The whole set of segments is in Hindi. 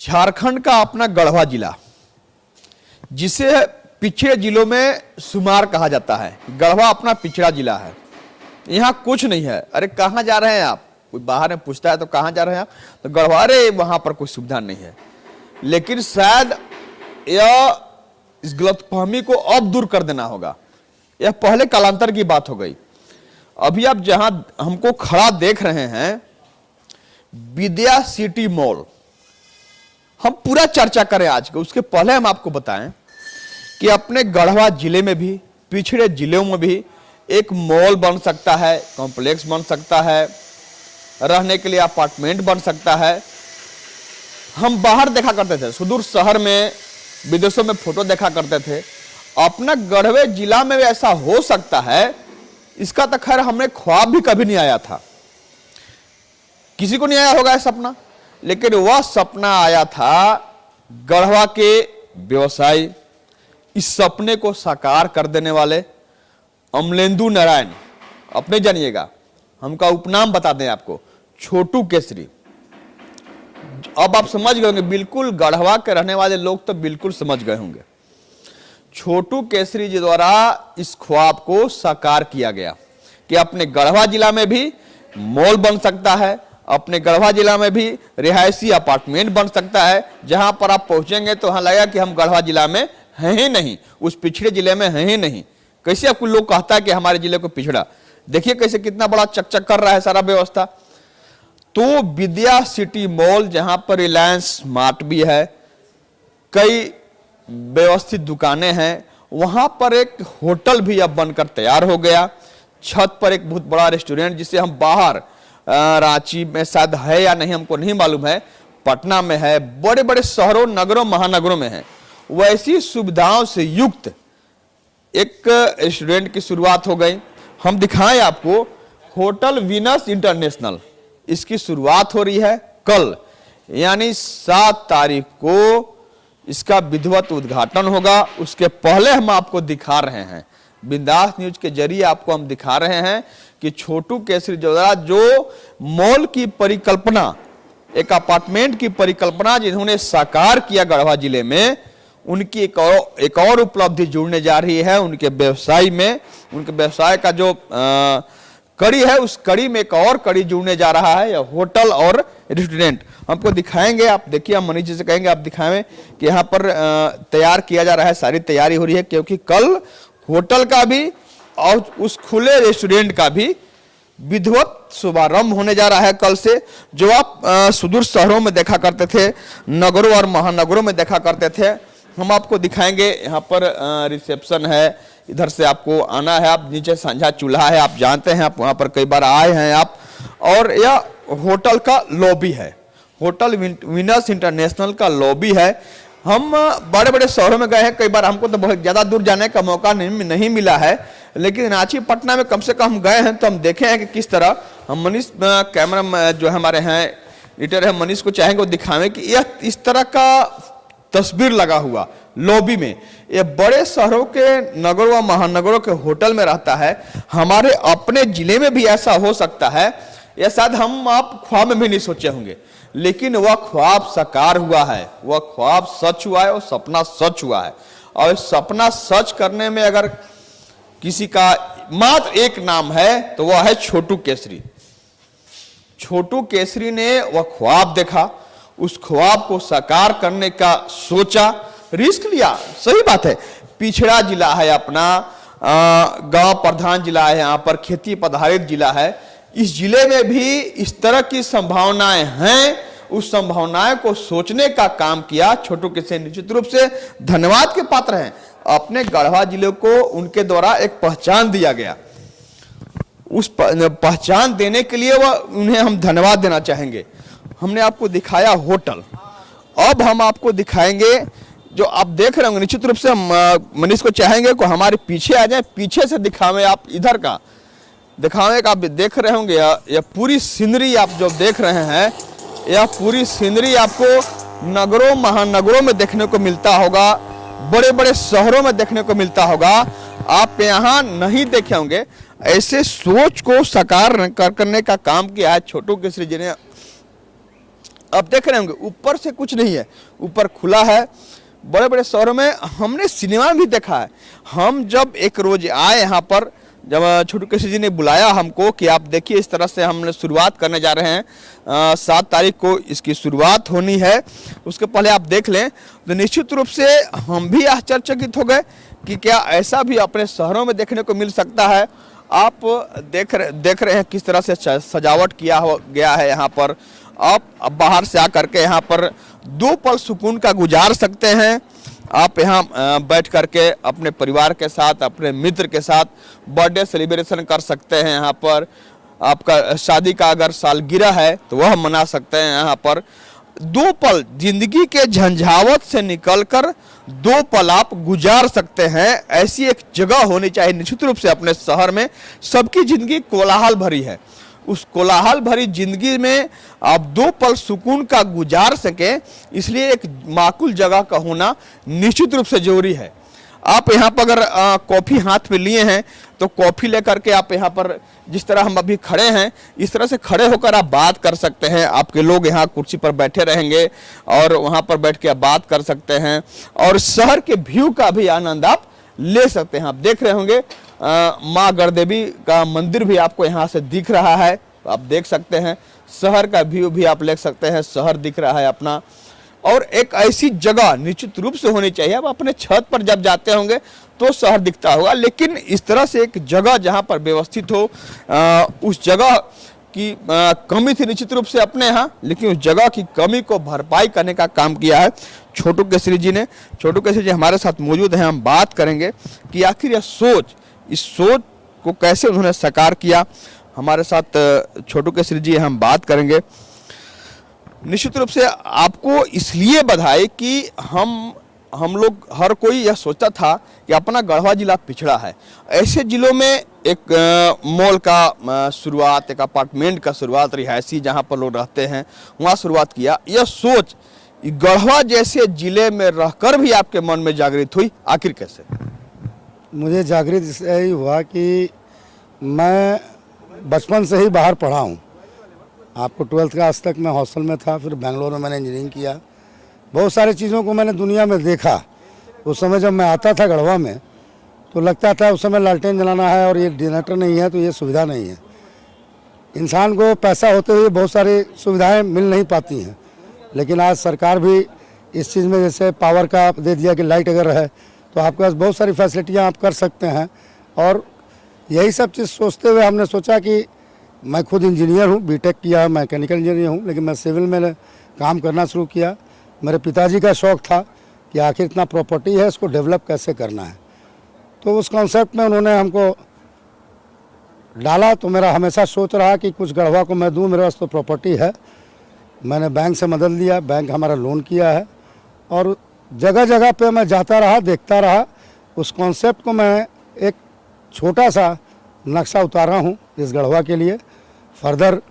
झारखंड का अपना गढ़वा जिला, जिसे पिछड़े जिलों में शुमार कहा जाता है। गढ़वा अपना पिछड़ा जिला है, यहाँ कुछ नहीं है। अरे कहाँ जा रहे हैं आप, कोई बाहर में पूछता है तो कहाँ जा रहे हैं आप, तो गढ़वा, अरे वहाँ पर कोई सुविधा नहीं है। लेकिन शायद यह इस गलतफहमी को अब दूर कर देना होगा। यह पहले कालांतर की बात हो गई। अभी आप जहां हमको खड़ा देख रहे हैं, विद्या सिटी मॉल, हम पूरा चर्चा करें आज के, उसके पहले हम आपको बताएं कि अपने गढ़वा जिले में भी, पिछड़े जिलों में भी एक मॉल बन सकता है, कॉम्प्लेक्स बन सकता है, रहने के लिए अपार्टमेंट बन सकता है। हम बाहर देखा करते थे, सुदूर शहर में, विदेशों में फोटो देखा करते थे। अपना गढ़वे जिला में भी ऐसा हो सकता है, इसका तो खैर हमें ख्वाब भी कभी नहीं आया था। किसी को नहीं आया होगा यह सपना, लेकिन वह सपना आया था गढ़वा के व्यवसायी, इस सपने को साकार कर देने वाले अमलेंदु नारायण। अपने जानिएगा, हमका उपनाम बता दें आपको, छोटू केसरी। अब आप समझ गए होंगे, बिल्कुल गढ़वा के रहने वाले लोग तो बिल्कुल समझ गए होंगे। छोटू केसरी जी द्वारा इस ख्वाब को साकार किया गया कि अपने गढ़वा जिला में भी मॉल बन सकता है, अपने गढ़वा जिला में भी रिहायशी अपार्टमेंट बन सकता है, जहां पर आप पहुंचेंगे तो वहां लगेगा कि हम गढ़वा जिला में हैं ही नहीं, उस पिछड़े जिले में हैं ही नहीं। कैसे आपको लोग कहता है कि हमारे जिले को पिछड़ा, देखिए कैसे कितना बड़ा चकचक कर रहा है सारा व्यवस्था। तो विद्या सिटी मॉल, जहां पर रिलायंस मार्ट भी है, कई व्यवस्थित दुकानें हैं, वहां पर एक होटल भी अब बनकर तैयार हो गया। छत पर एक बहुत बड़ा रेस्टोरेंट, जिसे हम बाहर रांची में शायद है या नहीं हमको नहीं मालूम है, पटना में है, बड़े बड़े शहरों, नगरों, महानगरों में है, वैसी सुविधाओं से युक्त एक रेस्टोरेंट की शुरुआत हो गई। हम दिखाएं आपको, होटल वीनस इंटरनेशनल, इसकी शुरुआत हो रही है कल, यानी 7 तारीख को इसका विधिवत उद्घाटन होगा। उसके पहले हम आपको दिखा रहे हैं, बिंदास न्यूज के जरिए आपको हम दिखा रहे हैं कि छोटू केसरी द्वारा जो मॉल की परिकल्पना, एक अपार्टमेंट की परिकल्पना जिन्होंने साकार किया गढ़वा जिले में, उनकी एक और उपलब्धि जुड़ने जा रही है उनके व्यवसाय में। उनके व्यवसाय का जो कड़ी है, उस कड़ी में एक और कड़ी जुड़ने जा रहा है, यह होटल और रेस्टोरेंट। हमको दिखाएंगे, आप देखिए, हम मनीष जी से कहेंगे आप दिखाएं कि यहाँ पर तैयार किया जा रहा है, सारी तैयारी हो रही है, क्योंकि कल होटल का भी और उस खुले रेस्टोरेंट का भी विधिवत शुभारंभ होने जा रहा है कल से। जो आप सुदूर शहरों में देखा करते थे, नगरों और महानगरों में देखा करते थे, हम आपको दिखाएंगे। यहाँ पर रिसेप्शन है, इधर से आपको आना है, आप नीचे सांझा चूल्हा है, आप जानते हैं, आप वहाँ पर कई बार आए हैं आप। और यह होटल का लॉबी है, होटल वीनस इंटरनेशनल का लॉबी है। हम बड़े बड़े शहरों में गए हैं कई बार, हमको तो बहुत ज़्यादा दूर जाने का मौका नहीं मिला है, लेकिन रांची, पटना में कम से कम हम गए हैं, तो हम देखे हैं कि किस तरह। हम मनीष कैमरा जो हमारे हैं एडिटर है, मनीष को चाहेंगे वो दिखावें कि यह इस तरह का तस्वीर लगा हुआ लॉबी में, ये बड़े शहरों के, नगरों व महानगरों के होटल में रहता है। हमारे अपने जिले में भी ऐसा हो सकता है, यह शायद हम आप ख्वाब में भी नहीं सोचे होंगे, लेकिन वह ख्वाब साकार हुआ है, वह ख्वाब सच हुआ है, और सपना सच हुआ है। और सपना सच करने में अगर किसी का मात्र एक नाम है तो वह है छोटू केसरी। छोटू केसरी ने वह ख्वाब देखा, उस ख्वाब को साकार करने का सोचा, रिस्क लिया। सही बात है, पिछड़ा जिला है अपना, गांव प्रधान जिला है, यहाँ पर खेती आधारित जिला है। इस जिले में भी इस तरह की संभावनाएं हैं, उस संभावनाएं को सोचने का काम किया छोटू केसरी। निश्चित रूप से धन्यवाद के पात्र हैं। अपने गढ़वा जिले को उनके द्वारा एक पहचान दिया गया, उस पहचान देने के लिए वह उन्हें हम धन्यवाद देना चाहेंगे। हमने आपको दिखाया होटल, अब हम आपको दिखाएंगे जो आप देख रहे होंगे। निश्चित रूप से मनीष को चाहेंगे कि हमारे पीछे आ जाए, पीछे से दिखावें, आप इधर का दिखावें कि आप देख रहे होंगे। यह पूरी सीनरी आप जो देख रहे हैं, यह पूरी सीनरी आपको नगरों, महानगरों में देखने को मिलता होगा, बड़े बड़े शहरों में देखने को मिलता होगा। आप यहाँ नहीं देखे होंगे। ऐसे सोच को साकार करने का काम किया है छोटू केसरी जी ने अब देख रहे होंगे ऊपर से कुछ नहीं है, ऊपर खुला है। बड़े बड़े शहरों में हमने सिनेमा भी देखा है। हम जब एक रोज आए यहाँ पर, जब छोटू केसरी जी ने बुलाया हमको कि आप देखिए इस तरह से हमने शुरुआत करने जा रहे हैं, 7 तारीख को इसकी शुरुआत होनी है, उसके पहले आप देख लें, तो निश्चित रूप से हम भी आश्चर्यचकित हो गए कि क्या ऐसा भी अपने शहरों में देखने को मिल सकता है। आप देख रहे हैं किस तरह से सजावट किया गया है यहाँ पर। आप बाहर से आकर के यहाँ पर 2 पल सुकून का गुजार सकते हैं। आप यहाँ बैठ करके अपने परिवार के साथ, अपने मित्र के साथ बर्थडे सेलिब्रेशन कर सकते हैं। यहाँ पर आपका शादी का अगर सालगिरह है तो वह मना सकते हैं। यहाँ पर 2 पल जिंदगी के झंझावत से निकलकर 2 पल आप गुजार सकते हैं। ऐसी एक जगह होनी चाहिए निश्चित रूप से अपने शहर में। सबकी जिंदगी कोलाहल भरी है, उस कोलाहल भरी जिंदगी में आप 2 पल सुकून का गुजार सकें, इसलिए एक माकूल जगह का होना निश्चित रूप से जरूरी है। आप यहाँ पर अगर कॉफ़ी हाथ में लिए हैं तो कॉफ़ी लेकर के आप यहाँ पर जिस तरह हम अभी खड़े हैं इस तरह से खड़े होकर आप बात कर सकते हैं। आपके लोग यहाँ कुर्सी पर बैठे रहेंगे और वहाँ पर बैठ के आप बात कर सकते हैं और शहर के व्यू का भी आनंद आप ले सकते हैं। आप देख रहे होंगे माँ गढ़देवी का मंदिर भी आपको यहाँ से दिख रहा है, आप देख सकते हैं। शहर का व्यू भी आप ले सकते हैं, शहर दिख रहा है अपना। और एक ऐसी जगह निश्चित रूप से होनी चाहिए। आप अपने छत पर जब जाते होंगे तो शहर दिखता होगा, लेकिन इस तरह से एक जगह जहाँ पर व्यवस्थित हो, उस जगह की कमी थी निश्चित रूप से अपने यहाँ, लेकिन उस जगह की कमी को भरपाई करने का काम किया है छोटू केसरी जी ने। छोटू केसरी जी हमारे साथ मौजूद हैं, हम बात करेंगे कि आखिर यह सोच, इस सोच को कैसे उन्होंने साकार किया। हमारे साथ छोटू केसरी जी हम बात करेंगे। निश्चित रूप से आपको इसलिए बधाई कि हम लोग हर कोई यह सोचता था कि अपना गढ़वा जिला पिछड़ा है। ऐसे जिलों में एक मॉल का शुरुआत, एक अपार्टमेंट का शुरुआत, रिहायशी जहां पर लोग रहते हैं वहां शुरुआत किया। यह सोच गढ़वा जैसे जिले में रहकर भी आपके मन में जागृत हुई, आखिर कैसे? मुझे जागृत इसलिए ही हुआ कि मैं बचपन से ही बाहर पढ़ा हूँ। आपको 12th क्लास तक मैं हॉस्टल में था, फिर बेंगलोर में मैंने इंजीनियरिंग किया। बहुत सारी चीज़ों को मैंने दुनिया में देखा। उस समय जब मैं आता था गढ़वा में तो लगता था उस समय लालटेन जलाना है और ये जनरेटर नहीं है तो ये सुविधा नहीं है। इंसान को पैसा होते हुए बहुत सारी सुविधाएं मिल नहीं पाती हैं, लेकिन आज सरकार भी इस चीज़ में जैसे पावर का दे दिया कि लाइट अगर है तो आपके पास बहुत सारी फैसिलिटियाँ आप कर सकते हैं। और यही सब चीज़ सोचते हुए हमने सोचा कि मैं खुद इंजीनियर हूँ, बीटेक किया, मैकेनिकल इंजीनियर हूँ, लेकिन मैं सिविल में काम करना शुरू किया। मेरे पिताजी का शौक़ था कि आखिर इतना प्रॉपर्टी है इसको डेवलप कैसे करना है, तो उस कॉन्सेप्ट में उन्होंने हमको डाला। तो मेरा हमेशा सोच रहा कि कुछ गढ़वा को मैं दूँ, मेरे पास तो प्रॉपर्टी है। मैंने बैंक से मदद लिया, बैंक हमारा लोन किया है और जगह जगह पे मैं जाता रहा, देखता रहा। उस कॉन्सेप्ट को मैं एक छोटा सा नक्शा उतारा हूँ इस गढ़वा के लिए। फर्दर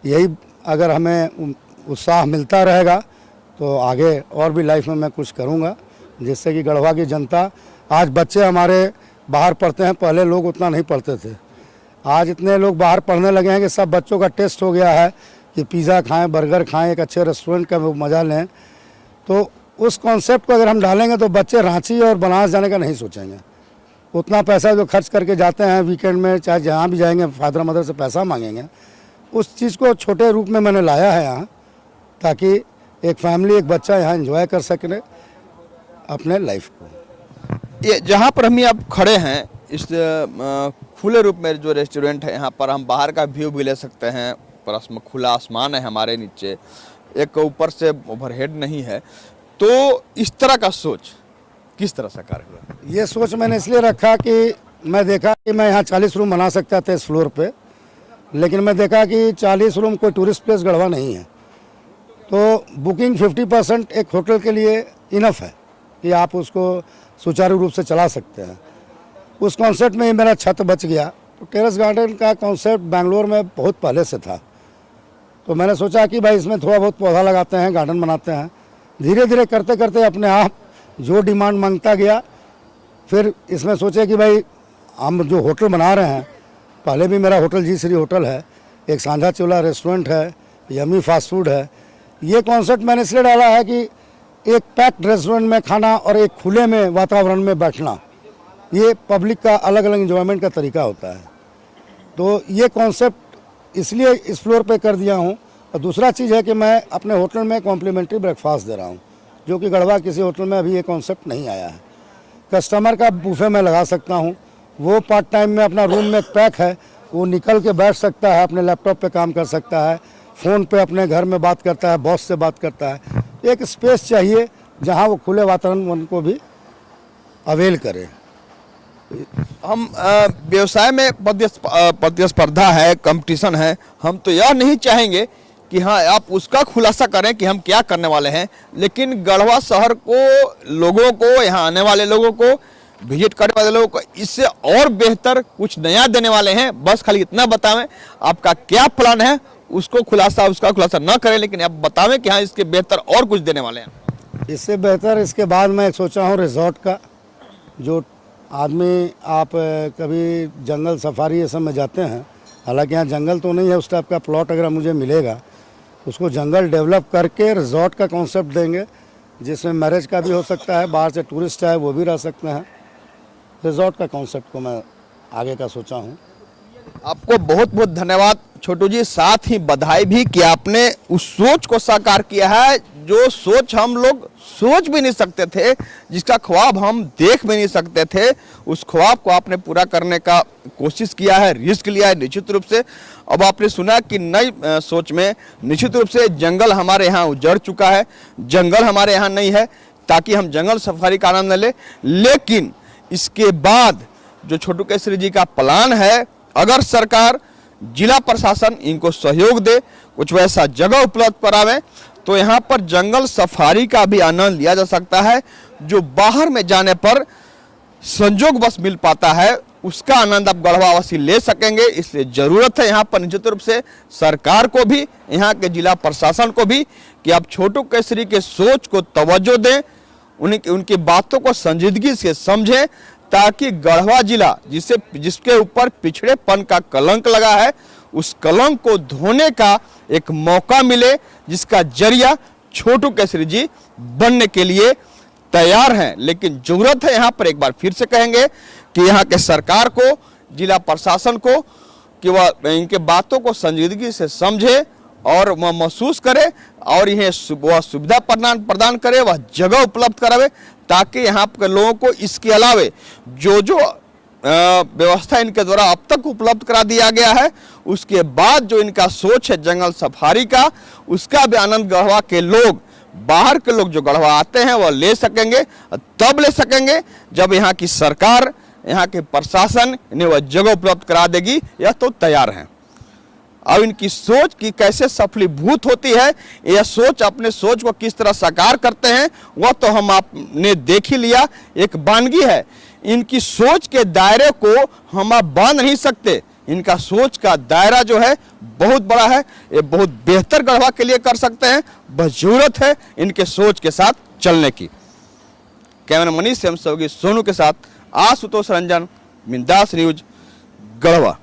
यही अगर हमें उत्साह मिलता रहेगा तो आगे और भी लाइफ में मैं कुछ करूँगा, जिससे कि गढ़वा की जनता, आज बच्चे हमारे बाहर पढ़ते हैं, पहले लोग उतना नहीं पढ़ते थे। आज इतने लोग बाहर पढ़ने लगे हैं कि सब बच्चों का टेस्ट हो गया है कि पिज़्ज़ा खाएं, बर्गर खाएं, एक अच्छे रेस्टोरेंट का मज़ा लें। तो उस कॉन्सेप्ट को अगर हम डालेंगे तो बच्चे रांची और बनारस जाने का नहीं सोचेंगे। उतना पैसा जो खर्च करके जाते हैं वीकेंड में, चाहे जहाँ भी जाएंगे फादर मदर से पैसा मांगेंगे, उस चीज़ को छोटे रूप में मैंने लाया है यहाँ, ताकि एक फैमिली, एक बच्चा यहाँ एंजॉय कर सके अपने लाइफ को। ये जहाँ पर हम आप खड़े हैं इस खुले रूप में जो रेस्टोरेंट है, यहाँ पर हम बाहर का व्यू भी ले सकते हैं। पर खुला आसमान है हमारे नीचे, एक ऊपर से ओवरहेड नहीं है। तो इस तरह का सोच किस तरह साकार हुआ? ये सोच मैंने इसलिए रखा कि मैं देखा कि मैं यहाँ 40 रूम बना सकता था इस फ्लोर पे, लेकिन मैं देखा कि 40 रूम कोई टूरिस्ट प्लेस गढ़वा नहीं है। तो बुकिंग 50% एक होटल के लिए इनफ है कि आप उसको सुचारू रूप से चला सकते हैं। उस कॉन्सेप्ट में ही मेरा छत बच गया। तो टेरेस गार्डन का कॉन्सेप्ट बेंगलोर में बहुत पहले से था, तो मैंने सोचा कि भाई इसमें थोड़ा बहुत पौधा लगाते हैं, गार्डन बनाते हैं। धीरे धीरे करते करते अपने आप जो डिमांड मांगता गया। फिर इसमें सोचे कि भाई हम जो होटल बना रहे हैं, पहले भी मेरा होटल जी श्री होटल है, एक सांझा चोला रेस्टोरेंट है, यमी फास्ट फूड है, ये कॉन्सेप्ट मैंने इसलिए डाला है कि एक पैक्ड रेस्टोरेंट में खाना और एक खुले में वातावरण में बैठना, ये पब्लिक का अलग अलग एंजॉयमेंट का तरीका होता है। तो ये कॉन्सेप्ट इसलिए इस फ्लोर पे कर दिया हूँ। और दूसरा चीज़ है कि मैं अपने होटल में कॉम्प्लीमेंट्री ब्रेकफास्ट दे रहा हूँ, जो कि गढ़वा किसी होटल में अभी ये कॉन्सेप्ट नहीं आया है। कस्टमर का बुफे में लगा सकता हूँ, वो पार्ट टाइम में अपना रूम में पैक है, वो निकल के बैठ सकता है, अपने लैपटॉप पे काम कर सकता है, फ़ोन पे अपने घर में बात करता है, बॉस से बात करता है। एक स्पेस चाहिए जहाँ वो खुले वातावरण को भी अवेल करे। हम व्यवसाय में प्रतिस्पर्धा है, कंपटीशन है, हम तो यह नहीं चाहेंगे कि हाँ आप उसका खुलासा करें कि हम क्या करने वाले हैं, लेकिन गढ़वा शहर को, लोगों को, यहाँ आने वाले लोगों को, विजिट करने वाले लोगों को इससे और बेहतर कुछ नया देने वाले हैं। बस खाली इतना बतावें आपका क्या प्लान है, उसका खुलासा न करें, लेकिन आप बतावें कि हाँ इसके बेहतर और कुछ देने वाले हैं। इससे बेहतर इसके बाद मैं सोचा हूँ रिजॉर्ट का। जो आदमी आप कभी जंगल सफारी ये सब में जाते हैं, हालांकि यहाँ जंगल तो नहीं है, उस टाइप का प्लॉट अगर मुझे मिलेगा, उसको जंगल डेवलप करके रिजॉर्ट का कॉन्सेप्ट देंगे, जिसमें मैरिज का भी हो सकता है, बाहर से टूरिस्ट आए वो भी रह सकते हैं। रिजॉर्ट का कॉन्सेप्ट को मैं आगे का सोचा हूँ। आपको बहुत बहुत धन्यवाद छोटू जी, साथ ही बधाई भी कि आपने उस सोच को साकार किया है जो सोच हम लोग सोच भी नहीं सकते थे, जिसका ख्वाब हम देख भी नहीं सकते थे। उस ख्वाब को आपने पूरा करने का कोशिश किया है, रिस्क लिया है निश्चित रूप से। अब आपने सुना कि नई सोच में निश्चित रूप से जंगल हमारे यहाँ उजड़ चुका है, जंगल हमारे यहाँ नहीं है ताकि हम जंगल सफारी का आनंद ले। लेकिन इसके बाद जो छोटू केसरी जी का प्लान है, अगर सरकार, जिला प्रशासन इनको सहयोग दे, कुछ वैसा जगह उपलब्ध करावे, तो यहाँ पर जंगल सफारी का भी आनंद लिया जा सकता है। जो बाहर में जाने पर संजोग बस मिल पाता है, उसका आनंद आप गढ़वावासी ले सकेंगे। इसलिए जरूरत है यहाँ पर निश्चित रूप से सरकार को भी, यहाँ के जिला प्रशासन को भी, कि आप छोटू केसरी के सोच को तवज्जो दें, उनकी बातों को संजीदगी से समझें, ताकि गढ़वा जिला जिसके ऊपर पिछड़ेपन का कलंक लगा है, उस कलंक को धोने का एक मौका मिले, जिसका जरिया छोटू केसरी जी बनने के लिए तैयार हैं। लेकिन जरूरत है, यहाँ पर एक बार फिर से कहेंगे कि यहाँ के सरकार को, जिला प्रशासन को, कि वह इनके बातों को संजीदगी से समझे और वह महसूस करे और इन्हें वह सुविधा प्रदान करे, वह जगह उपलब्ध करावे, ताकि यहाँ के लोगों को इसके अलावे जो व्यवस्था इनके द्वारा अब तक उपलब्ध करा दिया गया है, उसके बाद जो इनका सोच है जंगल सफारी का, उसका भी आनंद गढ़वा के लोग, बाहर के लोग जो गढ़वा आते हैं वह ले सकेंगे। तब ले सकेंगे जब यहाँ की सरकार, यहाँ के प्रशासन इन्हें वह जगह उपलब्ध करा देगी। यह तो तैयार हैं। अब इनकी सोच की कैसे सफलीभूत होती है, यह सोच, अपने सोच को किस तरह साकार करते हैं, वह तो हम आपने देख ही लिया। एक वानगी है, इनकी सोच के दायरे को हम आप बांध नहीं सकते। इनका सोच का दायरा जो है बहुत बड़ा है, ये बहुत बेहतर गढ़वा के लिए कर सकते हैं। बस जरूरत है इनके सोच के साथ चलने की। कैमरा मनीष से हम सोनू के साथ आशुतोष रंजन, बिंदास न्यूज, गढ़वा।